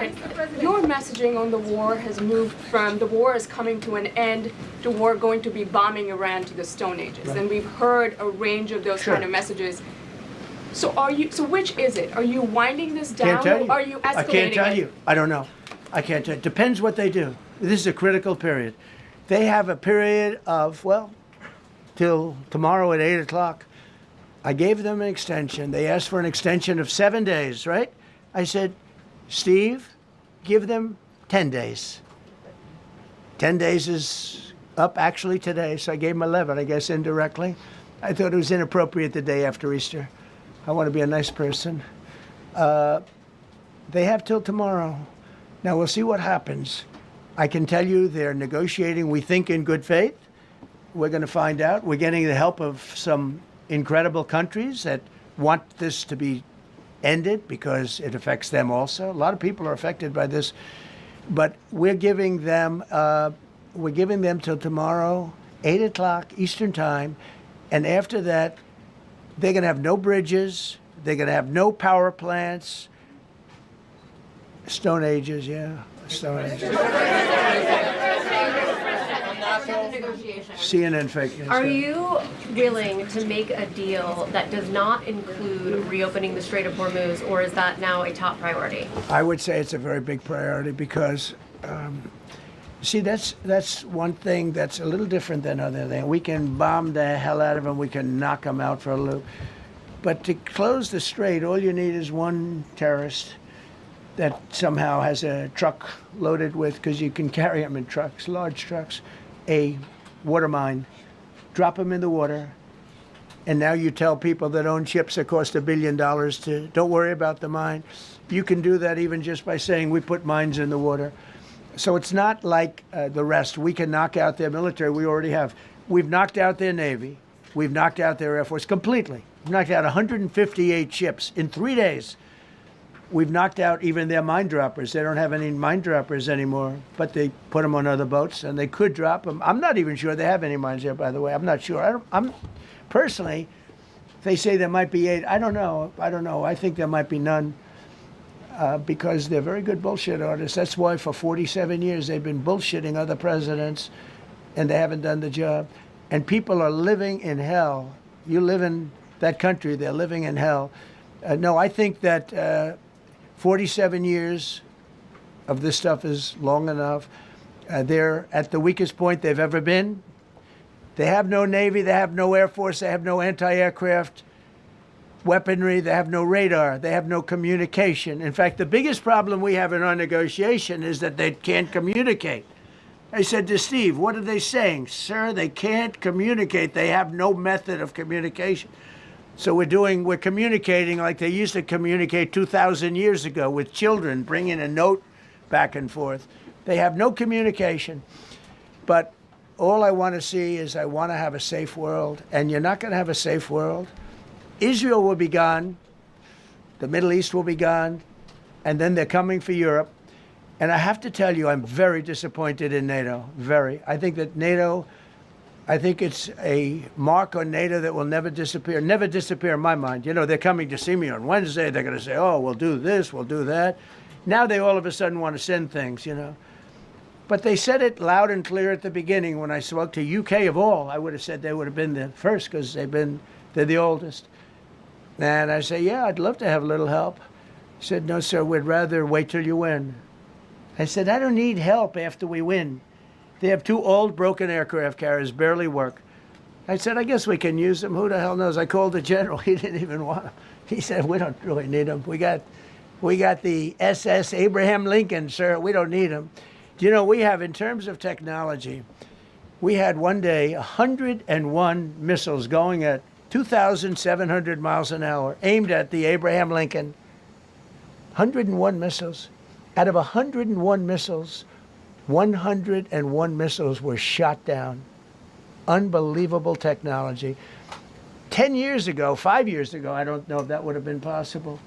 President, your messaging on the war has moved from the war is coming to an end to war going to be bombing Iran to the Stone Ages. Right. And we've heard a range of those kind of messages. So which is it? Are you winding this down? Can't tell you. Or are you escalating I can't tell it? you. I don't know. I can't tell you. Depends what they do. This is a critical period. They have a period of, well, till tomorrow at 8 o'clock. I gave them an extension. They asked for an extension of 7 days, right? I said, Steve, give them 10 days. 10 days is up actually today, so I gave them 11, I guess, indirectly. I thought it was inappropriate the day after Easter. I want to be a nice person. They have till tomorrow. Now, we'll see what happens. I can tell you they're negotiating, we think, in good faith. We're going to find out. We're getting the help of some incredible countries that want this to be ended because it affects them also. A lot of people are affected by this, but we're giving them till tomorrow, 8 o'clock Eastern time, and after that, they're going to have no bridges, they're going to have no power plants. Stone Ages, yeah, Stone Ages. CNN fake news. Are you willing to make a deal that does not include reopening the Strait of Hormuz, or is that now a top priority? I would say it's a very big priority because, see, that's one thing that's a little different than other things. We can bomb the hell out of them. We can knock them out for a loop. But to close the strait, all you need is one terrorist that somehow has a truck loaded with, because you can carry them in trucks, large trucks, a water mine, drop them in the water, and now you tell people that own ships that cost $1 billion to don't worry about the mine. You can do that even just by saying we put mines in the water. So it's not like the rest. We can knock out their military. We already have. We've knocked out their Navy. We've knocked out their Air Force completely. We've knocked out 158 ships in 3 days. We've knocked out even their mine droppers. They don't have any mine droppers anymore, but they put them on other boats, and they could drop them. I'm not even sure they have any mines there, by the way. I'm not sure. I'm personally, they say there might be 8. I don't know. I think there might be none because they're very good bullshit artists. That's why for 47 years they've been bullshitting other presidents, and they haven't done the job. And people are living in hell. You live in that country, they're living in hell. No, I think that 47 years of this stuff is long enough. They're at the weakest point they've ever been. They have no Navy, they have no Air Force, they have no anti-aircraft weaponry, they have no radar, they have no communication. In fact, the biggest problem we have in our negotiation is that they can't communicate. I said to Steve, what are they saying? Sir, they can't communicate. They have no method of communication. So we're communicating like they used to communicate 2,000 years ago with children, bringing a note back and forth. They have no communication. But all I want to see is I want to have a safe world. And you're not going to have a safe world. Israel will be gone. The Middle East will be gone. And then they're coming for Europe. And I have to tell you, I'm very disappointed in NATO. Very. I think that NATO... I think it's a mark on NATO that will never disappear in my mind. You know, they're coming to see me on Wednesday. They're going to say, oh, we'll do this, we'll do that. Now they all of a sudden want to send things, you know. But they said it loud and clear at the beginning when I spoke to UK of all. I would have said they would have been the first because they're the oldest. And I say, yeah, I'd love to have a little help. He said, no, sir, we'd rather wait till you win. I said, I don't need help after we win. They have 2 old broken aircraft carriers, barely work. I said, I guess we can use them. Who the hell knows? I called the general. He didn't even want them. He said, we don't really need them. We got the SS Abraham Lincoln, sir. We don't need them. You know, we have, in terms of technology, we had one day 101 missiles going at 2,700 miles an hour, aimed at the Abraham Lincoln. 101 missiles. Out of 101 missiles, 101 missiles were shot down. Unbelievable technology. 10 years ago, 5 years ago, I don't know if that would have been possible,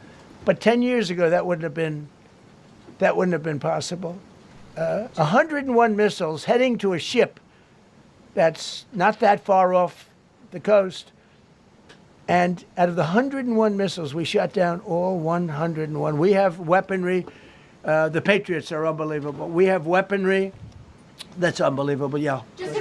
but 10 years ago, that wouldn't have been possible. 101 missiles heading to a ship that's not that far off the coast. And out of the 101 missiles, we shot down all 101. We have weaponry The Patriots are unbelievable. We have weaponry that's unbelievable. Yeah. Just